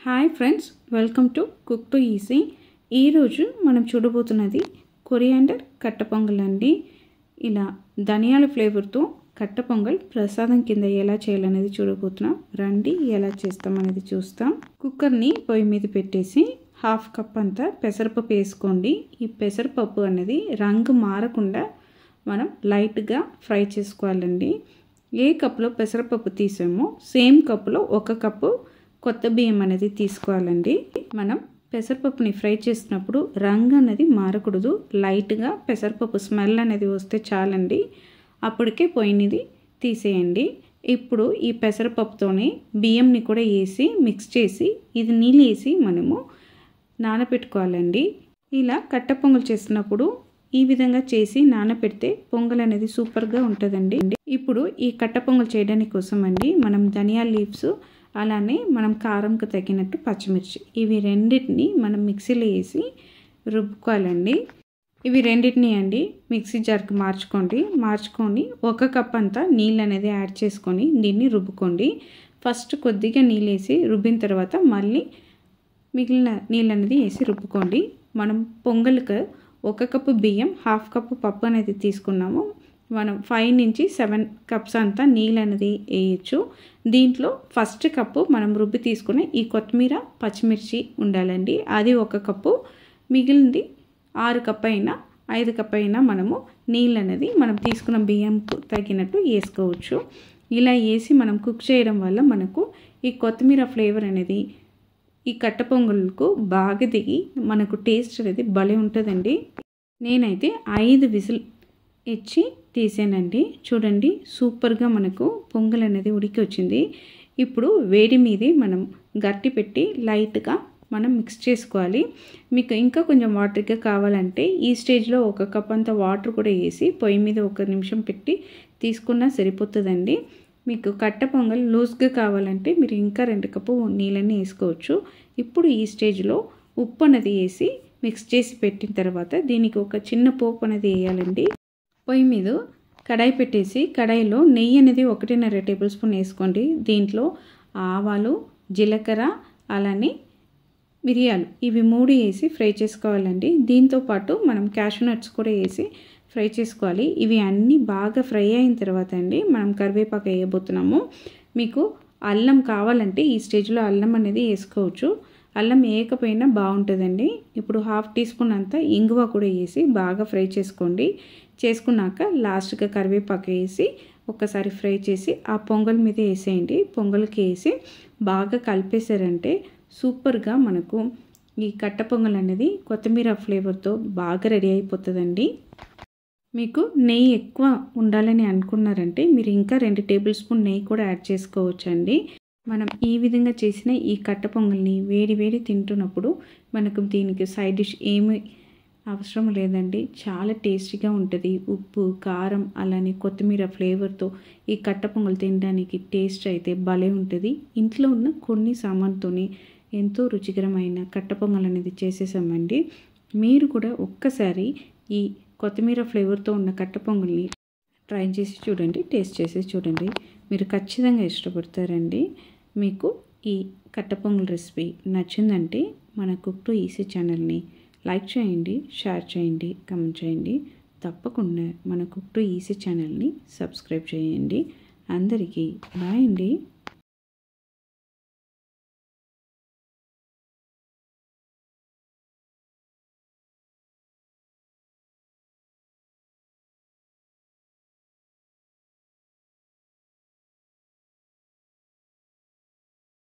Hi friends, welcome to cook to easy. ఈరోజు మనం చూడబోతున్నది coriander కట్ట పొంగల్ అండి. ఇలా ధనియాల ఫ్లేవర్తో కట్ట పొంగల్ ప్రసాదం కింద ఎలా చేయాలనేది చూడబోతున్నాం. రండి ఎలా చేస్తామనేది చూస్తాం. కుక్కర్ని పొయ్యి మీద పెట్టేసి 1/2 కప్ అంతా పెసరపప్పు వేసుకోండి. ఈ పెసరపప్పు అనేది రంగు మారకుండా మనం లైట్గా ఫ్రై చేసుకోవాలండి. ఏ కప్పులో పెసరపప్పు తీసామో సేమ్ కప్పులో 1 కప్పు కొత్త బియ్యం అనేది తీసుకోవాలండి. మనం పెసరపప్పుని ఫ్రై చేసినప్పుడు రంగు అనేది మారకూడదు. లైట్గా పెసరపప్పు స్మెల్ అనేది వస్తే చాలండి. అప్పటికే పొయ్యినిది తీసేయండి. ఇప్పుడు ఈ పెసరపప్పుతోనే బియ్యంని కూడా వేసి మిక్స్ చేసి ఇది నీళ్ళు వేసి మనము నానబెట్టుకోవాలండి. ఇలా కట్ట పొంగల్ చేసినప్పుడు ఈ విధంగా చేసి నానబెడితే పొంగల్ అనేది సూపర్గా ఉంటుందండి. ఇప్పుడు ఈ కట్ట పొంగల్ చేయడానికి కోసం అండి మనం ధనియాల లీవ్స్, అలానే మనం కారంకు తగినట్టు పచ్చిమిర్చి, ఇవి రెండింటిని మనం మిక్సీలో వేసి రుబ్బుకోవాలండి. ఇవి రెండింటిని అండి మిక్సీ జార్కి మార్చుకొని 1 కప్ అంతా నీళ్ళు అనేది యాడ్ చేసుకొని దీన్ని రుబ్బుకోండి. ఫస్ట్ కొద్దిగా నీళ్ళు వేసి రుబ్బిన తర్వాత మళ్ళీ మిగిలిన నీళ్ళు అనేది వేసి రుబ్బుకోండి. మనం పొంగల్కి 1 కప్పు బియ్యం, 1/2 కప్పు పప్పు అనేది తీసుకున్నాము. మనం 5 నుంచి 7 కప్స్ అంతా నీళ్ళు అనేది వేయచ్చు. దీంట్లో ఫస్ట్ కప్పు మనం రుబ్బి తీసుకుని ఈ కొత్తిమీర, పచ్చిమిర్చి ఉండాలండి. అది 1 కప్పు. మిగిలింది 6 కప్పు అయినా 5 కప్పు అయినా మనము నీళ్ళు అనేది మనం తీసుకున్న బియ్యంకు తగినట్టు వేసుకోవచ్చు. ఇలా వేసి మనం కుక్ చేయడం వల్ల మనకు ఈ కొత్తిమీర ఫ్లేవర్ అనేది ఈ కట్ట పొంగల్కు బాగా దిగి మనకు టేస్ట్ అనేది భలే ఉంటుందండి. నేనైతే 5 విజిల్ ఇచ్చి తీసానండి. చూడండి, సూపర్గా మనకు పొంగల్ అనేది ఉడికి వచ్చింది. ఇప్పుడు వేడి మీదే మనం గట్టి పెట్టి లైట్గా మనం మిక్స్ చేసుకోవాలి. మీకు ఇంకా కొంచెం వాటర్గా కావాలంటే ఈ స్టేజ్లో 1 కప్ అంత వాటర్ కూడా వేసి పొయ్యి మీద 1 నిమిషం పెట్టి తీసుకున్నా సరిపోతుందండి. మీకు కట్ట పొంగల్ లూజ్గా కావాలంటే మీరు ఇంకా 2 కప్పు నీళ్ళని వేసుకోవచ్చు. ఇప్పుడు ఈ స్టేజ్లో ఉప్పు అనేది వేసి మిక్స్ చేసి పెట్టిన తర్వాత దీనికి ఒక చిన్న పోపు అనేది వేయాలండి. పొయ్యి మీద కడాయి పెట్టేసి కడాయిలో నెయ్యి అనేది 1.5 టేబుల్ స్పూన్ వేసుకోండి. దీంట్లో ఆవాలు, జీలకర్ర, అలానే మిరియాలు, ఇవి 3 వేసి ఫ్రై చేసుకోవాలండి. దీంతోపాటు మనం క్యాషూ నట్స్ కూడా వేసి ఫ్రై చేసుకోవాలి. ఇవి అన్నీ బాగా ఫ్రై అయిన తర్వాత అండి మనం కరివేపాకు వేయబోతున్నాము. మీకు అల్లం కావాలంటే ఈ స్టేజ్లో అల్లం అనేది వేసుకోవచ్చు. అల్లం వేయకపోయినా బాగుంటుందండి. ఇప్పుడు 1/2 టీ స్పూన్ అంతా ఇంగువ కూడా వేసి బాగా ఫ్రై చేసుకోండి. చేసుకున్నాక లాస్ట్గా కరివేపాకు వేసి ఒక్కసారి ఫ్రై చేసి ఆ పొంగల్ మీద వేసేయండి. పొంగల్కి వేసి బాగా కలిపేశారంటే సూపర్గా మనకు ఈ కట్ట పొంగల్ అనేది కొత్తిమీర ఫ్లేవర్తో బాగా రెడీ అయిపోతుందండి. మీకు నెయ్యి ఎక్కువ ఉండాలని అనుకున్నారంటే మీరు ఇంకా 2 టేబుల్ స్పూన్ నెయ్యి కూడా యాడ్ చేసుకోవచ్చండి. మనం ఈ విధంగా చేసిన ఈ కట్ట పొంగల్ని వేడి వేడి తింటున్నప్పుడు మనకు దీనికి సైడ్ డిష్ ఏమి అవసరం లేదండి. చాలా టేస్టీగా ఉంటుంది. ఉప్పు, కారం, అలానే కొత్తిమీర ఫ్లేవర్తో ఈ కట్ట పొంగల్ తినడానికి టేస్ట్ అయితే భలే ఉంటుంది. ఇంట్లో ఉన్న కొన్ని సామాన్తోని ఎంతో రుచికరమైన కట్ట పొంగల్ అనేది చేసేసామండి. మీరు కూడా ఒక్కసారి ఈ కొత్తిమీర ఫ్లేవర్తో ఉన్న కట్ట పొంగల్ని ట్రై చేసి చూడండి, టేస్ట్ చేసి చూడండి. మీరు ఖచ్చితంగా ఇష్టపడతారండి. మీకు ఈ కట్ట పొంగల్ రెసిపీ నచ్చిందంటే మన కుక్ టు ఈజీ ఛానల్ని లైక్ చేయండి, షేర్ చేయండి, కామెంట్ చేయండి. తప్పకుండా మన కుక్ టు ఈజీ ఛానల్ని సబ్స్క్రైబ్ చేయండి. అందరికీ బాయ్ అండి.